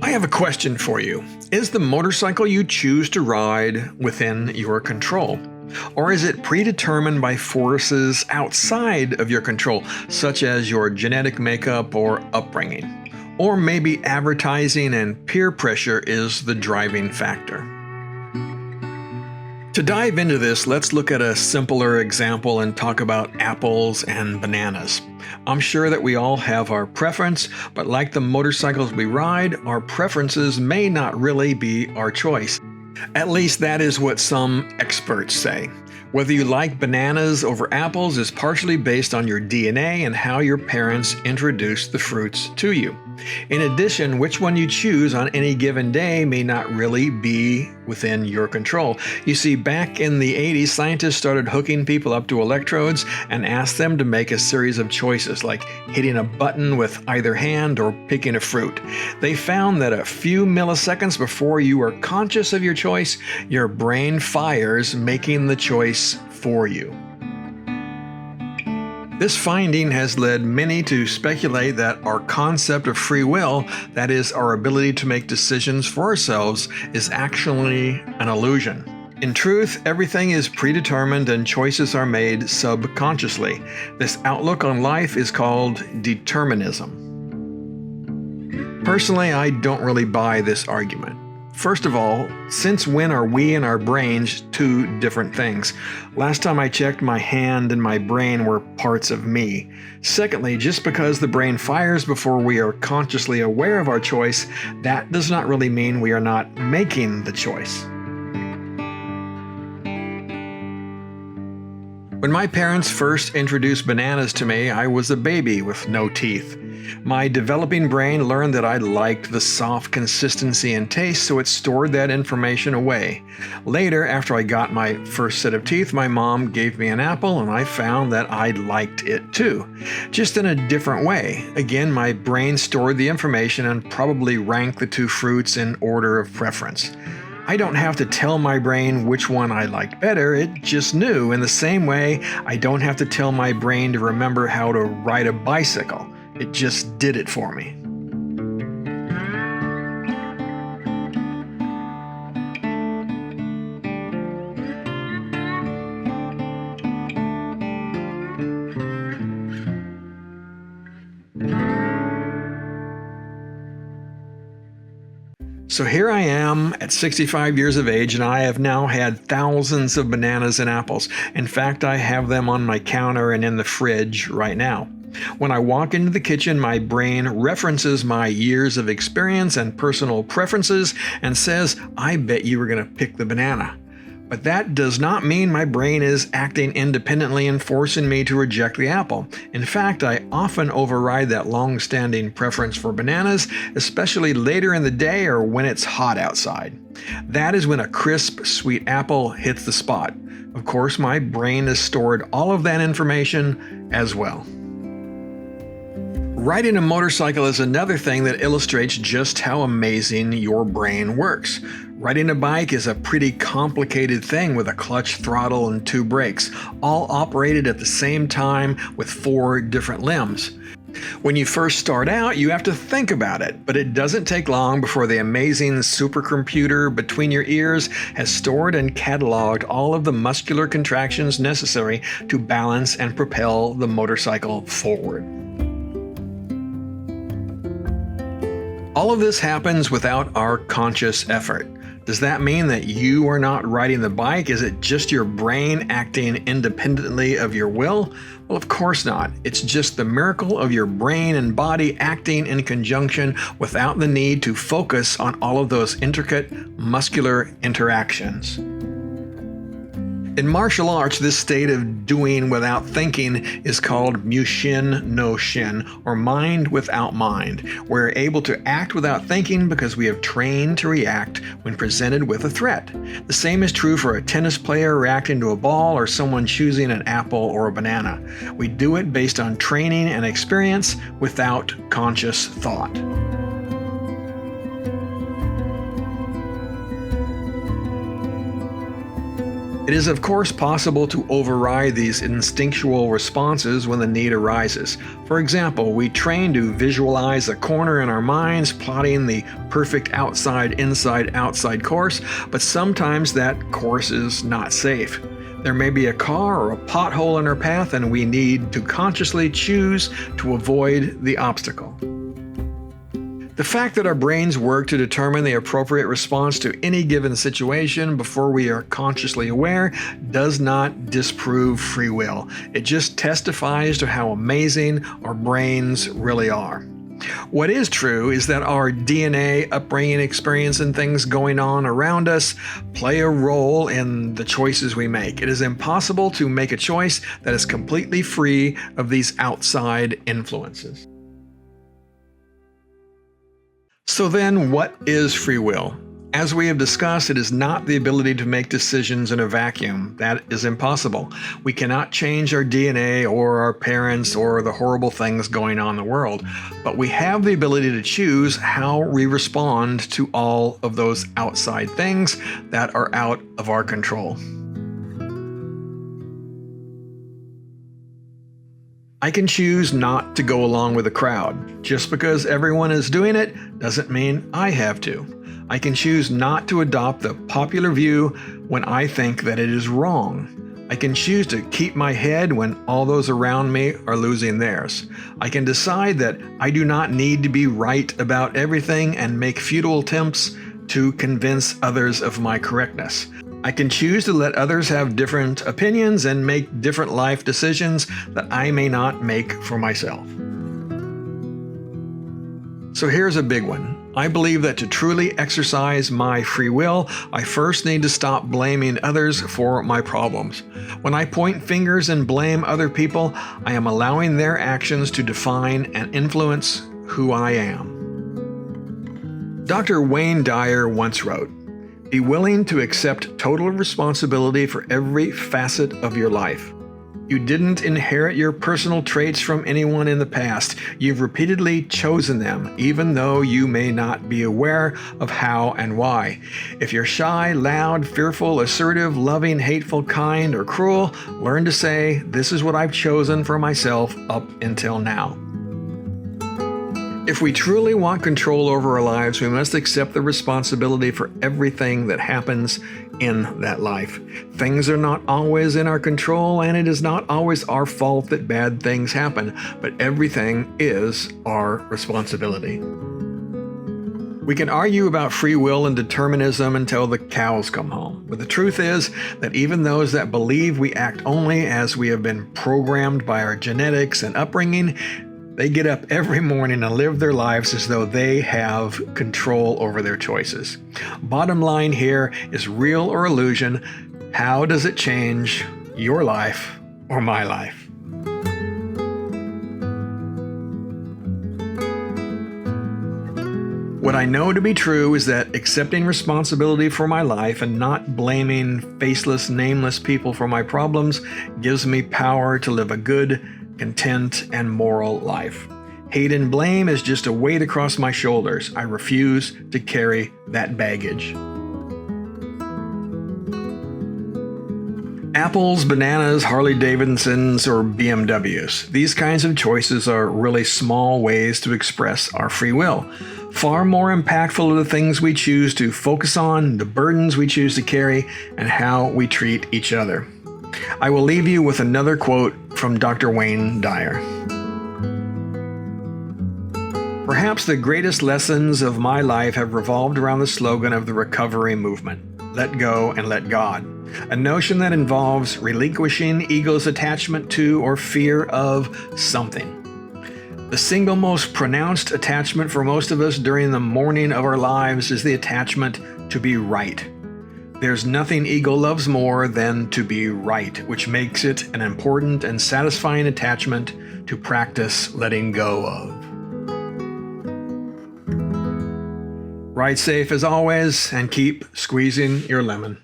I have a question for you. Is the motorcycle you choose to ride within your control? Or is it predetermined by forces outside of your control, such as your genetic makeup or upbringing? Or maybe advertising and peer pressure is the driving factor? To dive into this, let's look at a simpler example and talk about apples and bananas. I'm sure that we all have our preference, but like the motorcycles we ride, our preferences may not really be our choice. At least that is what some experts say. Whether you like bananas over apples is partially based on your DNA and how your parents introduced the fruits to you. In addition, which one you choose on any given day may not really be within your control. You see, back in the 80s, scientists started hooking people up to electrodes and asked them to make a series of choices, like hitting a button with either hand or picking a fruit. They found that a few milliseconds before you are conscious of your choice, your brain fires, making the choice for you. This finding has led many to speculate that our concept of free will, that is, our ability to make decisions for ourselves, is actually an illusion. In truth, everything is predetermined and choices are made subconsciously. This outlook on life is called determinism. Personally, I don't really buy this argument. First of all, since when are we and our brains two different things? Last time I checked, my hand and my brain were parts of me. Secondly, just because the brain fires before we are consciously aware of our choice, that does not really mean we are not making the choice. When my parents first introduced bananas to me, I was a baby with no teeth. My developing brain learned that I liked the soft consistency and taste, so it stored that information away. Later, after I got my first set of teeth, my mom gave me an apple and I found that I liked it too. Just in a different way. Again, my brain stored the information and probably ranked the two fruits in order of preference. I don't have to tell my brain which one I liked better, it just knew. In the same way, I don't have to tell my brain to remember how to ride a bicycle. It just did it for me. So here I am at 65 years of age, and I have now had thousands of bananas and apples. In fact, I have them on my counter and in the fridge right now. When I walk into the kitchen, my brain references my years of experience and personal preferences and says, I bet you were going to pick the banana. But that does not mean my brain is acting independently and forcing me to reject the apple. In fact, I often override that long-standing preference for bananas, especially later in the day or when it's hot outside. That is when a crisp, sweet apple hits the spot. Of course, my brain has stored all of that information as well. Riding a motorcycle is another thing that illustrates just how amazing your brain works. Riding a bike is a pretty complicated thing with a clutch, throttle, and two brakes, all operated at the same time with 4 different limbs. When you first start out, you have to think about it, but it doesn't take long before the amazing supercomputer between your ears has stored and cataloged all of the muscular contractions necessary to balance and propel the motorcycle forward. All of this happens without our conscious effort. Does that mean that you are not riding the bike? Is it just your brain acting independently of your will? Well, of course not. It's just the miracle of your brain and body acting in conjunction without the need to focus on all of those intricate muscular interactions. In martial arts, this state of doing without thinking is called Mushin no Shin, or mind without mind. We're able to act without thinking because we have trained to react when presented with a threat. The same is true for a tennis player reacting to a ball or someone choosing an apple or a banana. We do it based on training and experience without conscious thought. It is, of course, possible to override these instinctual responses when the need arises. For example, we train to visualize a corner in our minds, plotting the perfect outside, inside, outside course, but sometimes that course is not safe. There may be a car or a pothole in our path, and we need to consciously choose to avoid the obstacle. The fact that our brains work to determine the appropriate response to any given situation before we are consciously aware does not disprove free will. It just testifies to how amazing our brains really are. What is true is that our DNA, upbringing, experience, and things going on around us play a role in the choices we make. It is impossible to make a choice that is completely free of these outside influences. So then, what is free will? As we have discussed, it is not the ability to make decisions in a vacuum. That is impossible. We cannot change our DNA or our parents or the horrible things going on in the world, but we have the ability to choose how we respond to all of those outside things that are out of our control. I can choose not to go along with the crowd. Just because everyone is doing it doesn't mean I have to. I can choose not to adopt the popular view when I think that it is wrong. I can choose to keep my head when all those around me are losing theirs. I can decide that I do not need to be right about everything and make futile attempts to convince others of my correctness. I can choose to let others have different opinions and make different life decisions that I may not make for myself. So here's a big one. I believe that to truly exercise my free will, I first need to stop blaming others for my problems. When I point fingers and blame other people, I am allowing their actions to define and influence who I am. Dr. Wayne Dyer once wrote, "Be willing to accept total responsibility for every facet of your life. You didn't inherit your personal traits from anyone in the past. You've repeatedly chosen them, even though you may not be aware of how and why. If you're shy, loud, fearful, assertive, loving, hateful, kind, or cruel, learn to say, 'This is what I've chosen for myself up until now.'" If we truly want control over our lives, we must accept the responsibility for everything that happens in that life. Things are not always in our control, and it is not always our fault that bad things happen, but everything is our responsibility. We can argue about free will and determinism until the cows come home, but the truth is that even those that believe we act only as we have been programmed by our genetics and upbringing, they get up every morning and live their lives as though they have control over their choices. Bottom line here is, real or illusion, how does it change your life or my life? What I know to be true is that accepting responsibility for my life and not blaming faceless, nameless people for my problems gives me power to live a good, content, and moral life. Hate and blame is just a weight across my shoulders. I refuse to carry that baggage. Apples, bananas, Harley-Davidsons, or BMWs. These kinds of choices are really small ways to express our free will. Far more impactful are the things we choose to focus on, the burdens we choose to carry, and how we treat each other. I will leave you with another quote from Dr. Wayne Dyer. "Perhaps the greatest lessons of my life have revolved around the slogan of the recovery movement, 'Let go and let God,' a notion that involves relinquishing ego's attachment to or fear of something. The single most pronounced attachment for most of us during the morning of our lives is the attachment to be right. There's nothing ego loves more than to be right, which makes it an important and satisfying attachment to practice letting go of." Ride safe as always, and keep squeezing your lemon.